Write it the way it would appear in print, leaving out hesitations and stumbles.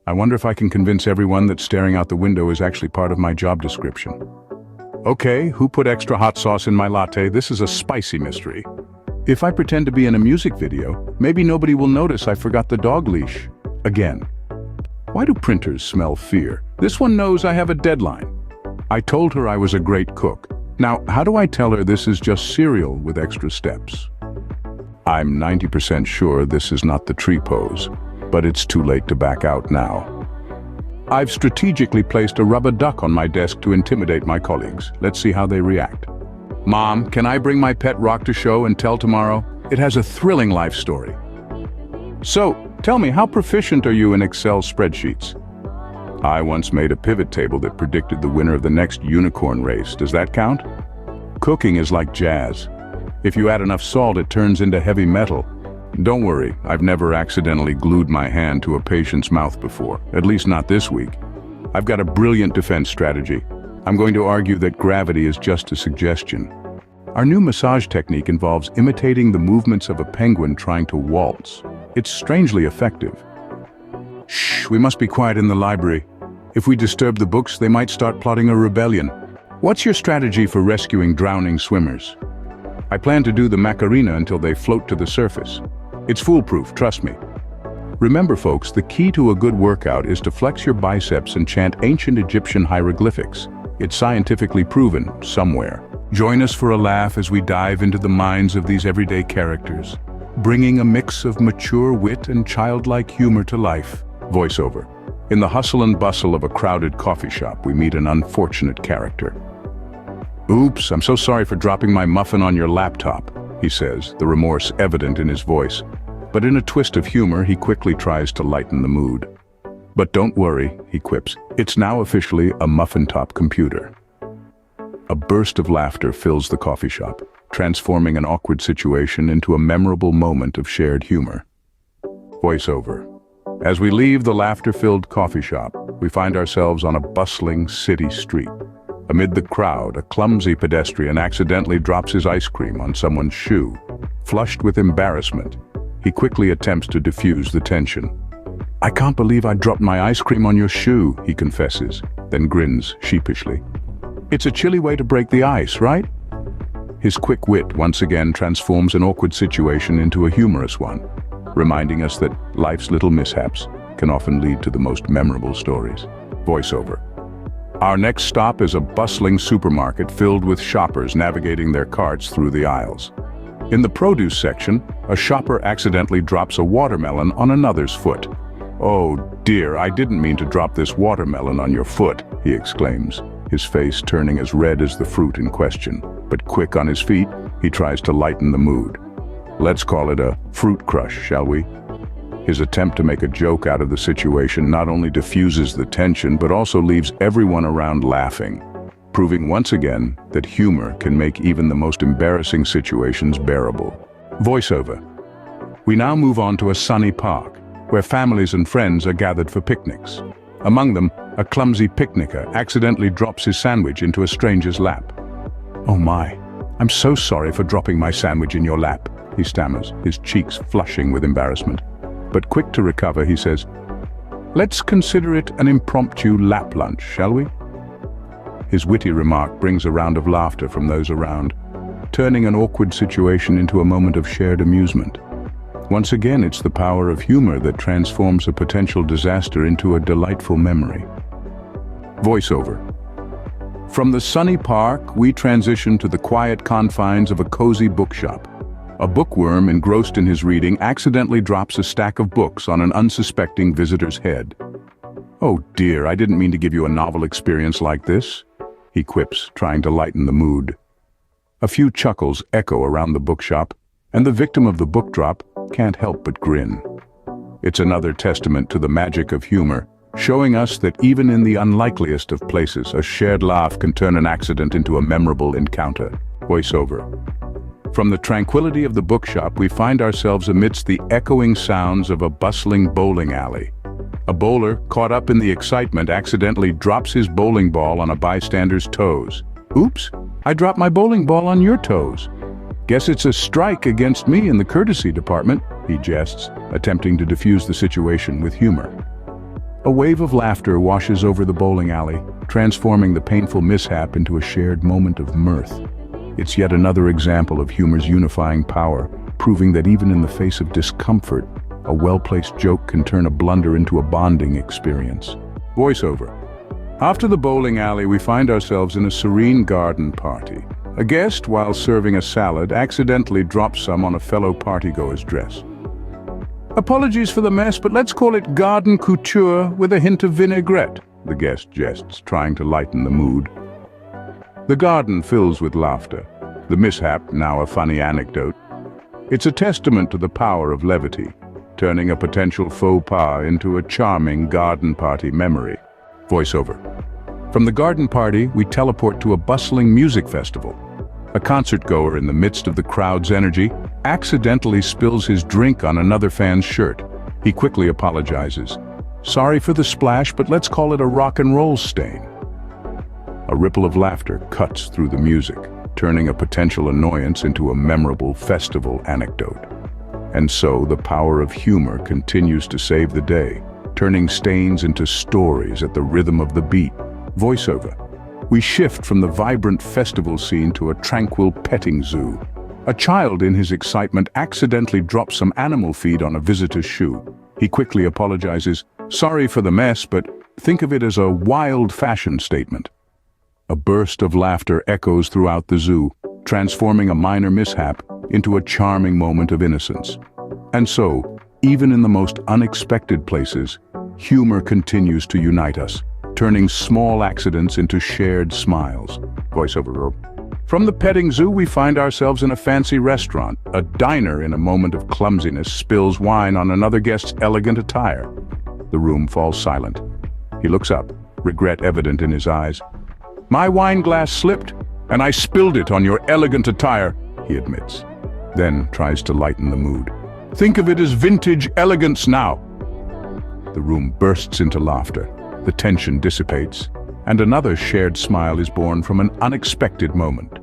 I wonder if I can convince everyone that staring out the window is actually part of my job description. Okay, who put extra hot sauce in my latte? This is a spicy mystery. If I pretend to be in a music video, maybe nobody will notice I forgot the dog leash. Again. Why do printers smell fear? This one knows I have a deadline. I told her I was a great cook. Now, how do I tell her this is just cereal with extra steps? I'm 90% sure this is not the tree pose, but it's too late to back out now. I've strategically placed a rubber duck on my desk to intimidate my colleagues. Let's see how they react. Mom, can I bring my pet rock to show and tell tomorrow? It has a thrilling life story. So, tell me, how proficient are you in Excel spreadsheets? I once made a pivot table that predicted the winner of the next unicorn race. Does that count? Cooking is like jazz. If you add enough salt, it turns into heavy metal. Don't worry, I've never accidentally glued my hand to a patient's mouth before, at least not this week. I've got a brilliant defense strategy. I'm going to argue that gravity is just a suggestion. Our new massage technique involves imitating the movements of a penguin trying to waltz. It's strangely effective. Shh, we must be quiet in the library. If we disturb the books, they might start plotting a rebellion. What's your strategy for rescuing drowning swimmers? I plan to do the Macarena until they float to the surface. It's foolproof, trust me. Remember folks, the key to a good workout is to flex your biceps and chant ancient Egyptian hieroglyphics. It's scientifically proven, somewhere. Join us for a laugh as we dive into the minds of these everyday characters, bringing a mix of mature wit and childlike humor to life. Voiceover. In the hustle and bustle of a crowded coffee shop, we meet an unfortunate character. Oops, I'm so sorry for dropping my muffin on your laptop, he says, the remorse evident in his voice. But in a twist of humor, he quickly tries to lighten the mood. But don't worry, he quips, it's now officially a muffin-top computer. A burst of laughter fills the coffee shop, transforming an awkward situation into a memorable moment of shared humor. Voiceover. As we leave the laughter-filled coffee shop, we find ourselves on a bustling city street. Amid the crowd, a clumsy pedestrian accidentally drops his ice cream on someone's shoe. Flushed with embarrassment, he quickly attempts to diffuse the tension. I can't believe I dropped my ice cream on your shoe, he confesses, then grins sheepishly. It's a chilly way to break the ice, right? His quick wit once again transforms an awkward situation into a humorous one, reminding us that life's little mishaps can often lead to the most memorable stories. Voiceover. Our next stop is a bustling supermarket filled with shoppers navigating their carts through the aisles. In the produce section, a shopper accidentally drops a watermelon on another's foot. Oh dear, I didn't mean to drop this watermelon on your foot, he exclaims, his face turning as red as the fruit in question. But quick on his feet, he tries to lighten the mood. Let's call it a fruit crush, shall we? His attempt to make a joke out of the situation not only diffuses the tension, but also leaves everyone around laughing, proving once again that humor can make even the most embarrassing situations bearable. Voiceover. We now move on to a sunny park, where families and friends are gathered for picnics. Among them, a clumsy picnicker accidentally drops his sandwich into a stranger's lap. Oh my, I'm so sorry for dropping my sandwich in your lap, he stammers, his cheeks flushing with embarrassment. But quick to recover, he says, let's consider it an impromptu lap lunch, shall we? His witty remark brings a round of laughter from those around, turning an awkward situation into a moment of shared amusement. Once again, it's the power of humor that transforms a potential disaster into a delightful memory. Voiceover. From the sunny park, we transition to the quiet confines of a cozy bookshop. A bookworm engrossed in his reading accidentally drops a stack of books on an unsuspecting visitor's head. Oh dear, I didn't mean to give you a novel experience like this, he quips, trying to lighten the mood. A few chuckles echo around the bookshop, and the victim of the book drop can't help but grin. It's another testament to the magic of humor, showing us that even in the unlikeliest of places, a shared laugh can turn an accident into a memorable encounter. Voiceover. From the tranquility of the bookshop, we find ourselves amidst the echoing sounds of a bustling bowling alley. A bowler, caught up in the excitement, accidentally drops his bowling ball on a bystander's toes. Oops, I dropped my bowling ball on your toes. Guess it's a strike against me in the courtesy department, he jests, attempting to defuse the situation with humor. A wave of laughter washes over the bowling alley, transforming the painful mishap into a shared moment of mirth. It's yet another example of humor's unifying power, proving that even in the face of discomfort, a well-placed joke can turn a blunder into a bonding experience. Voiceover. After the bowling alley, we find ourselves in a serene garden party. A guest, while serving a salad, accidentally drops some on a fellow partygoer's dress. "Apologies for the mess, but let's call it garden couture with a hint of vinaigrette," the guest jests, trying to lighten the mood. The garden fills with laughter, the mishap now a funny anecdote. It's a testament to the power of levity, turning a potential faux pas into a charming garden party memory. Voiceover. From the garden party, we teleport to a bustling music festival. A concertgoer in the midst of the crowd's energy accidentally spills his drink on another fan's shirt. He quickly apologizes. "Sorry for the splash, but let's call it a rock and roll stain." A ripple of laughter cuts through the music, turning a potential annoyance into a memorable festival anecdote. And so the power of humor continues to save the day, turning stains into stories at the rhythm of the beat. Voiceover. We shift from the vibrant festival scene to a tranquil petting zoo. A child in his excitement accidentally drops some animal feed on a visitor's shoe. He quickly apologizes. "Sorry for the mess, but think of it as a wild fashion statement." A burst of laughter echoes throughout the zoo, transforming a minor mishap into a charming moment of innocence. And so, even in the most unexpected places, humor continues to unite us, turning small accidents into shared smiles. Voiceover. From the petting zoo, we find ourselves in a fancy restaurant. A diner, in a moment of clumsiness, spills wine on another guest's elegant attire. The room falls silent. He looks up, regret evident in his eyes. "My wine glass slipped, and I spilled it on your elegant attire," he admits, then tries to lighten the mood. "Think of it as vintage elegance now." The room bursts into laughter. The tension dissipates, and another shared smile is born from an unexpected moment.